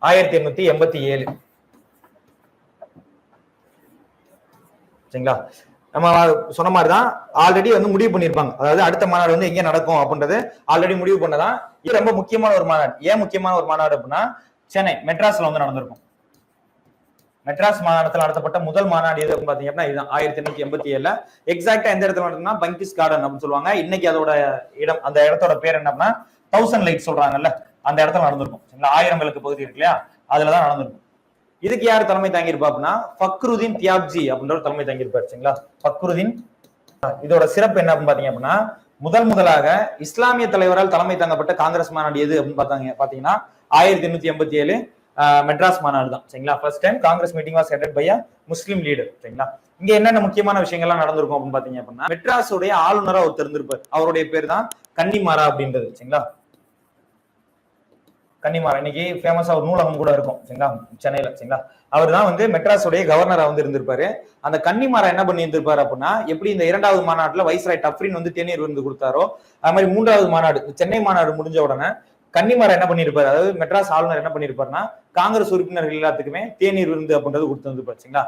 1887. சரிங்களா? நம்ம சொன்ன மாதிரிதான் ஆல்ரெடி வந்து முடிவு பண்ணிருப்பாங்க. அதாவது அடுத்த மாநாடு வந்து எங்க நடக்கும் அப்படின்றது ஆல்ரெடி முடிவு பண்ணதான். இது ரொம்ப முக்கியமான ஒரு மாநாடு. ஏன் முக்கியமான ஒரு மாநாடு அப்படின்னா சென்னை மெட்ராஸ்ல வந்து நடந்திருக்கும். மெட்ராஸ் மாநிலத்தில் நடத்தப்பட்ட முதல் மாநாடு எது பாத்தீங்க அப்படின்னா இதுதான் 1887. எக்ஸாக்டா எந்த இடத்துல நடந்ததுன்னா பங்கிஸ் கார்டன் அப்படின்னு சொல்லுவாங்க. இன்னைக்கு அதோட இடம், அந்த இடத்தோட பேர் என்ன அப்படின்னா 1000 லைட் சொல்றாங்கல்ல, அந்த இடத்துல நடந்திருக்கும். 1000 விளக்கு பகுதி இருக்கு இல்லையா, அதுலதான் நடந்திருக்கும். இதுக்கு யார் தலைமை தாங்கியிருப்பா அப்படின்னா ஃபக்ருதீன் தியாப்ஜி அப்படின்ற தலைமை தாங்கியிருப்பாரு. சரிங்களா? ஃபக்ருதீன். இதோட சிறப்பு என்ன அப்படின்னு பாத்தீங்க அப்படின்னா முதலாக இஸ்லாமிய தலைவரால் தலைமை தாங்கப்பட்ட காங்கிரஸ் மாநாடு எது அப்படின்னு பாத்தீங்கன்னா 1887 மெட்ராஸ் மாநாடு தான். சரிங்களா? First time Congress meeting was headed by a Muslim leader. சரிங்களா? இங்க என்னென்ன முக்கியமான விஷயங்கள்லாம் நடந்திருக்கும் அப்படின்னு பாத்தீங்க அப்படின்னா மெட்ராஸுடைய ஆளுநரா ஒருத்தர் இருந்திருப்பார். அவருடைய பேர் தான் கன்னிமாரா அப்படின்றது. சரிங்களா? கன்னிமாரா இன்னைக்கு ஃபேமஸா ஒரு நூலகம் கூட இருக்கும். சரிங்களா? சென்னையில. சரிங்களா? அவர் தான் வந்து மெட்ராஸுடைய கவர்னரா வந்து இருந்திருப்பாரு. அந்த கன்னிமாரா என்ன பண்ணி இருந்திருப்பாரு அப்படின்னா எப்படி இந்த 2வது மாநாட்டுல வைஸ்ராய் டப்ரின் வந்து தேநீர் விருந்து கொடுத்தாரோ அது மாதிரி 3வது மாநாடு சென்னை மாநாடு முடிஞ்ச உடனே கன்னிமாரா என்ன பண்ணிருப்பாரு, அதாவது மெட்ராஸ் ஆளுநர் என்ன பண்ணிருப்பாருன்னா காங்கிரஸ் உறுப்பினர்கள் எல்லாத்துக்குமே தேநீர் விருந்து அப்படின்றது கொடுத்து வந்துருப்பாரு. சரிங்களா?